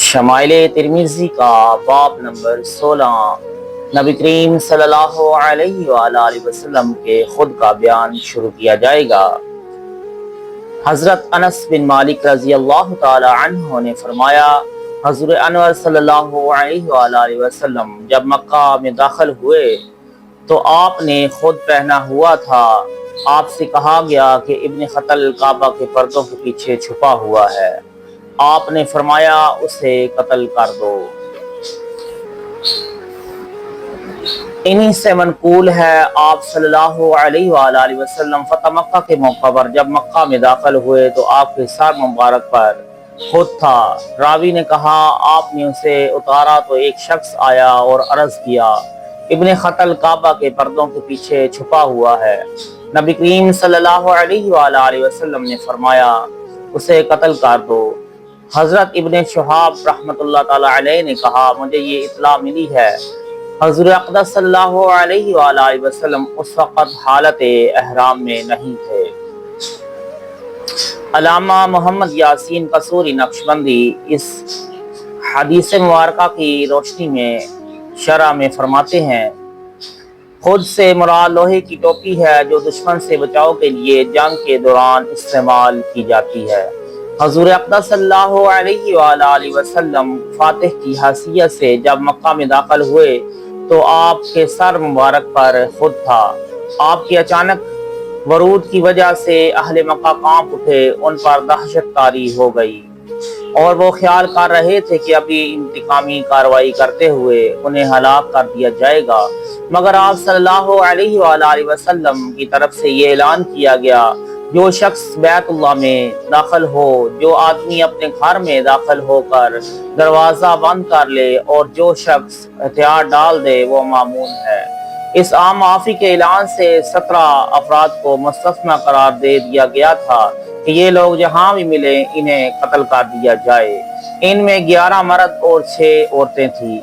شمائل ترمذی کا باب نمبر 16 نبی کریم صلی اللہ علیہ وآلہ وسلم کے خود کا بیان شروع کیا جائے گا۔ حضرت انس بن مالک رضی اللہ تعالی عنہ نے فرمایا، حضور انور صلی اللہ علیہ وآلہ وسلم جب مکہ میں داخل ہوئے تو آپ نے خود پہنا ہوا تھا۔ آپ سے کہا گیا کہ ابن خطل کعبہ کے پردوں کے پیچھے چھپا ہوا ہے۔ آپ نے فرمایا اسے قتل کر دو۔ انہی سے منقول ہے آپ صلی اللہ علیہ وآلہ وسلم فتح مکہ کے موقع پر جب مکہ میں داخل ہوئے تو آپ کے سر مبارک پر خود تھا۔ راوی نے کہا آپ نے اسے اتارا تو ایک شخص آیا اور عرض کیا، ابن خطل کعبہ کے پردوں کے پیچھے چھپا ہوا ہے۔ نبی کریم صلی اللہ علیہ وآلہ وسلم نے فرمایا اسے قتل کر دو۔ حضرت ابن شہاب رحمۃ اللہ تعالی علیہ نے کہا، مجھے یہ اطلاع ملی ہے حضور اقدس صلی اللہ علیہ وآلہ وسلم اس وقت حالت احرام میں نہیں تھے۔ علامہ محمد یاسین قصوری نقشبندی اس حدیث مبارکہ کی روشنی میں شرح میں فرماتے ہیں، خود سے مراد لوہے کی ٹوپی ہے جو دشمن سے بچاؤ کے لیے جنگ کے دوران استعمال کی جاتی ہے۔ حضور اقدس صلی اللہ علیہ وآلہ وسلم فاتح کی حیثیت سے جب مکہ میں داخل ہوئے تو آپ کے سر مبارک پر خود تھا۔ آپ کی اچانک ورود کی وجہ سے اہل مکہ کانپ اٹھے، ان پر دہشت طاری ہو گئی اور وہ خیال کر رہے تھے کہ ابھی انتقامی کارروائی کرتے ہوئے انہیں ہلاک کر دیا جائے گا، مگر آپ صلی اللہ علیہ وآلہ وسلم کی طرف سے یہ اعلان کیا گیا، جو شخص بیت اللہ میں داخل ہو، جو آدمی اپنے گھر میں داخل ہو کر دروازہ بند کر لے اور جو شخص ہتھیار ڈال دے وہ مامون ہے۔ اس عام معافی کے اعلان سے 17 افراد کو مستثنی قرار دے دیا گیا تھا کہ یہ لوگ جہاں بھی ملے انہیں قتل کر دیا جائے۔ ان میں 11 مرد اور 6 عورتیں تھیں۔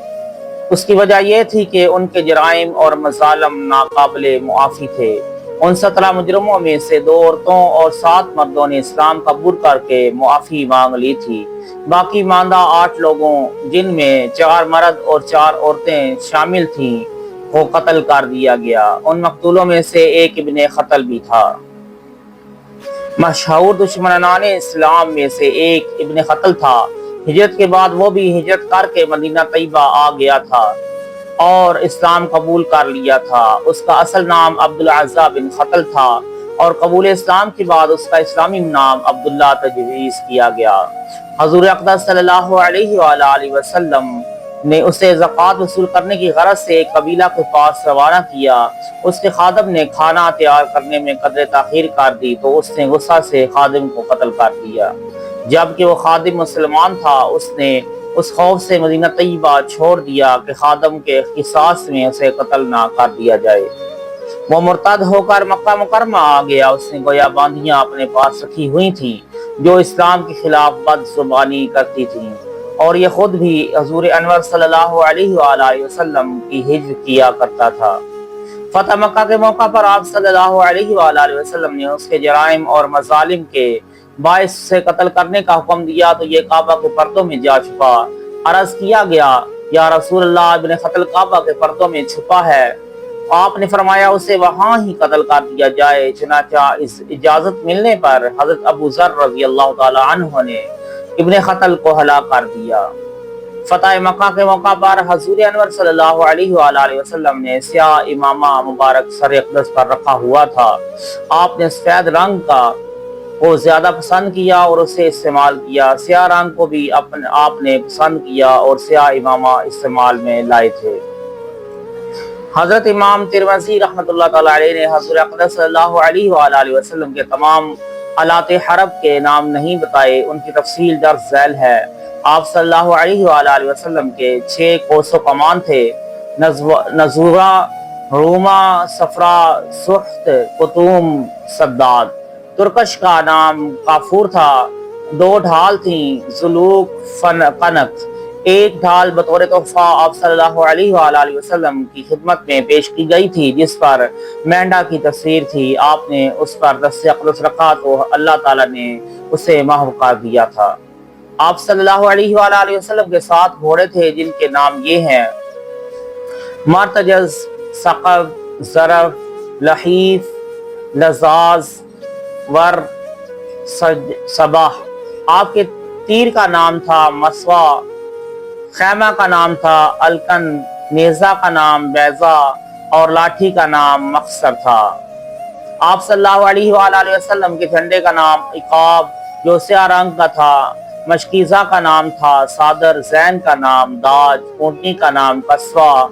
اس کی وجہ یہ تھی کہ ان کے جرائم اور مظالم ناقابل معافی تھے۔ ان 17 مجرموں میں سے 2 عورتوں اور 7 مردوں نے اسلام قبول کر کے معافی مانگ لی تھی۔ باقی ماندہ 8 لوگوں جن میں 4 مرد اور 4 عورتیں شامل تھیں کو قتل کر دیا گیا۔ ان مقتولوں میں سے ایک ابن خطل بھی تھا۔ مشہور دشمنان اسلام میں سے ایک ابن خطل تھا۔ ہجرت کے بعد وہ بھی ہجرت کر کے مدینہ طیبہ آ گیا تھا اور اسلام قبول کر لیا تھا۔ اس کا اصل نام عبدالعزیز بن خطل تھا اور قبول اسلام کے بعد اس کا اسلامی نام عبداللہ تجویز کیا گیا۔ حضور اقدس صلی اللہ علیہ وآلہ وسلم نے اسے زکوٰۃ وصول کرنے کی غرض سے ایک قبیلہ کے پاس روانہ کیا۔ اس کے خادم نے کھانا تیار کرنے میں قدر تاخیر کر دی تو اس نے غصہ سے خادم کو قتل کر دیا۔ جبکہ وہ خادم مسلمان تھا، اس نے اس خوف سے مدینہ طیبہ چھوڑ دیا کہ خادم کے قصاص میں اسے قتل نہ کر دیا جائے۔ وہ مرتد ہو کر مکہ مکرمہ آ گیا۔ اس نے گویا باندیاں اپنے پاس رکھی ہوئی تھیں جو اسلام کے خلاف بد زبانی کرتی تھیں، اور یہ خود بھی حضور انور صلی اللہ علیہ وآلہ وسلم کی ہجر کیا کرتا تھا۔ فتح مکہ کے موقع پر آپ صلی اللہ علیہ وآلہ وسلم نے اس کے جرائم اور مظالم کے باعث سے قتل کرنے کا حکم دیا تو یہ کعبہ کے پردوں میں جا چھپا۔ عرض کیا گیا، یا رسول اللہ، ابن خطل کعبہ کے پردوں میں چھپا ہے۔ آپ نے فرمایا اسے وہاں ہی قتل کر دیا جائے۔ چنانچہ اس اجازت ملنے پر حضرت ابو ذر رضی اللہ تعالی عنہ نے ابن خطل کو ہلاک کر دیا۔ فتح مکہ کے موقع پر حضور انور صلی اللہ علیہ وآلہ وسلم نے سیاہ امامہ مبارک سر اقدس پر رکھا ہوا تھا۔ آپ نے سفید رنگ کو زیادہ پسند کیا اور اسے استعمال کیا۔ سیاہ رنگ کو بھی آپ نے پسند کیا اور سیاہ امامہ استعمال میں لائے تھے۔ حضرت امام ترمذی رحمۃ اللہ تعالی علیہ نے حضور اقدس صلی اللہ علیہ وآلہ وسلم کے تمام آلات حرب کے نام نہیں بتائے، ان کی تفصیل درج ذیل ہے۔ آپ صلی اللہ علیہ وآلہ وسلم کے 6 قوس و کمان تھے، نزورہ، روما، صفرا، سخت، قطوم، سداد۔ ترکش کا نام کافور تھا۔ 2 ڈھال تھیں، زلوک، قنق۔ ایک ڈھال بطور تحفہ آپ صلی اللہ علیہ وآلہ وسلم کی خدمت میں پیش کی گئی تھی، جس پر مینڈا کی تصویر تھی۔ آپ نے اس پر دست اقدس رکھا تو اللہ تعالیٰ نے اسے محو کر دیا تھا۔ آپ صلی اللہ علیہ وآلہ وسلم کے 7 گھوڑے تھے جن کے نام یہ ہیں: مرتجز، ثقب، ضرف، لحیف، لزاز، ور، صباح۔ آپ کے تیر کا نام تھا مسوا، خیمہ کا نام تھا الکن، نیزہ کا نام بیضا اور لاٹھی کا نام مقصر تھا۔ آپ صلی اللہ علیہ وآلہ وسلم کے جھنڈے کا نام عقاب جو سیاہ رنگ کا تھا، مشکیزہ کا نام تھا صادر، زین کا نام داج، اونٹنی کا نام قصوہ،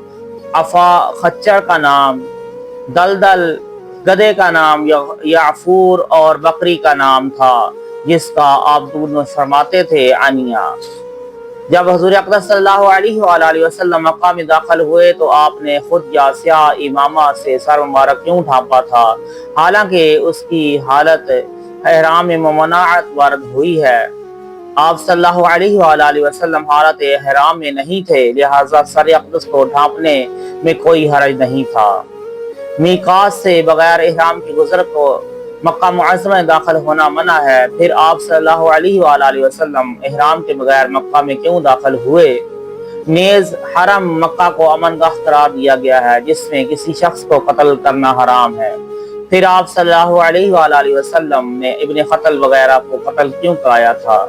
عفا، خچر کا نام دلدل، گدھے کا نام یعفور اور بکری کا نام تھا جس کا آپ دور میں فرماتے تھے عنیہ۔ جب حضور اقدس صلی اللہ علیہ وآلہ وسلم مکہ میں داخل ہوئے تو آپ نے خود یا سیاہ امامہ سے سر مبارک کیوں ڈھانپا تھا، حالانکہ اس کی حالت احرام ممانعت وارد ہوئی ہے۔ آپ صلی اللہ علیہ وآلہ وسلم حالت احرام میں نہیں تھے، لہٰذا سر اقدس کو ڈھانپنے میں کوئی حرج نہیں تھا۔ میقات سے بغیر احرام کے گزر کو مکہ معظمہ میں داخل ہونا منع ہے، پھر آپ صلی اللہ علیہ وآلہ وسلم احرام کے بغیر مکہ میں کیوں داخل ہوئے؟ نیز حرم مکہ کو امن گاہ قرار دیا گیا ہے جس میں کسی شخص کو قتل کرنا حرام ہے، پھر آپ صلی اللہ علیہ وآلہ وسلم نے ابن قتل وغیرہ کو قتل کیوں کرایا تھا؟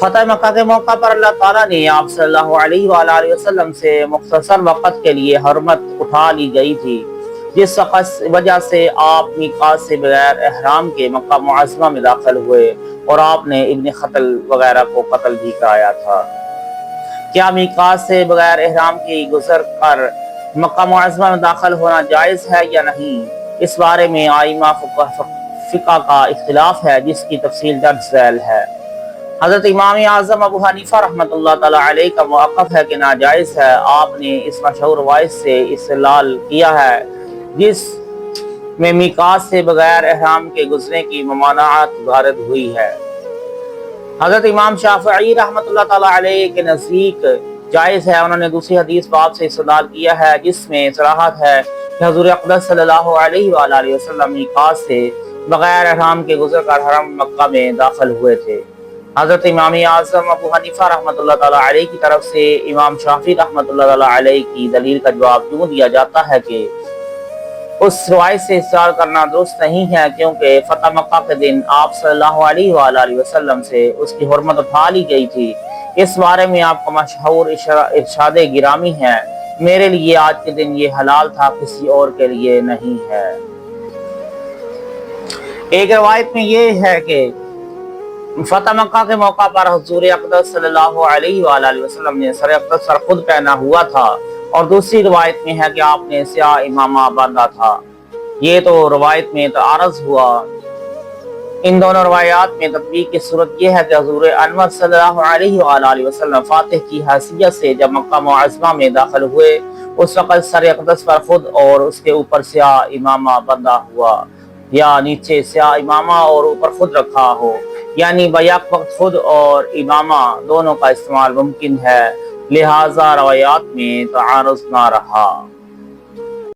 فتح مکہ کے موقع پر اللہ تعالیٰ نے آپ صلی اللہ علیہ وآلہ وسلم سے مختصر وقت کے لیے حرمت اٹھا لی گئی تھی، جس وجہ سے آپ میقات سے بغیر احرام کے مکہ معظمہ میں داخل ہوئے اور آپ نے ابن قتل وغیرہ کو قتل بھی کرایا تھا۔ کیا میقات سے بغیر احرام کی گزر کر مکہ معظمہ میں داخل ہونا جائز ہے یا نہیں؟ اس بارے میں ائمہ فقہ کا اختلاف ہے جس کی تفصیل درج ذیل ہے۔ حضرت امام اعظم ابو حنیفہ رحمۃ اللہ تعالی علیہ کا موقف ہے کہ ناجائز ہے۔ آپ نے اس مشہور روایت سے استدلال کیا ہے جس میں میقات سے بغیر احرام کے گزرنے کی ممانعت وارد ہوئی ہے۔ حضرت امام شافعی رحمۃ اللہ تعالی علیہ کے نزدیک جائز ہے۔ انہوں نے دوسری حدیث باب سے استدلال کیا ہے جس میں صراحت ہے کہ حضور اقدس صلی اللہ علیہ وآلہ وسلم میقات سے بغیر احرام کے گزر کر حرم مکہ میں داخل ہوئے تھے۔ حضرت امام اعظم ابو حنیفہ رحمۃ اللہ تعالی علیہ کی طرف سے امام شافعی رحمۃ اللہ تعالی علیہ کی دلیل کا جواب یوں دیا جاتا ہے کہ اس روایت سے استدلال کرنا درست نہیں ہے، کیونکہ فتح مکہ کے دن آپ صلی اللہ علیہ وآلہ وسلم سے اس کی حرمت اٹھا لی گئی تھی۔ اس بارے میں آپ کا مشہور ارشاد گرامی ہے: میرے لیے آج کے دن یہ حلال تھا، کسی اور کے لیے نہیں ہے۔ ایک روایت میں یہ ہے کہ فتح مکہ کے موقع پر حضور اقدس صلی اللہ علیہ وآلہ وسلم نے سر اقدس پر خود پہنا ہوا تھا، اور دوسری روایت میں ہے کہ آپ نے سیاہ امامہ باندھا تھا۔ یہ تو روایت میں تعارض ہوا۔ ان دونوں روایات میں تطبیق کی صورت یہ ہے کہ حضور انور صلی اللہ علیہ وآلہ وسلم فاتح کی حیثیت سے جب مکہ معظمہ میں داخل ہوئے اس وقت سر اقدس پر خود اور اس کے اوپر سیاہ امامہ بندھا ہوا، یا نیچے سیاہ امامہ اور اوپر خود رکھا ہو، یعنی بیک وقت خود اور امامہ دونوں کا استعمال ممکن ہے، لہٰذا روایات میں تعارض نہ رہا۔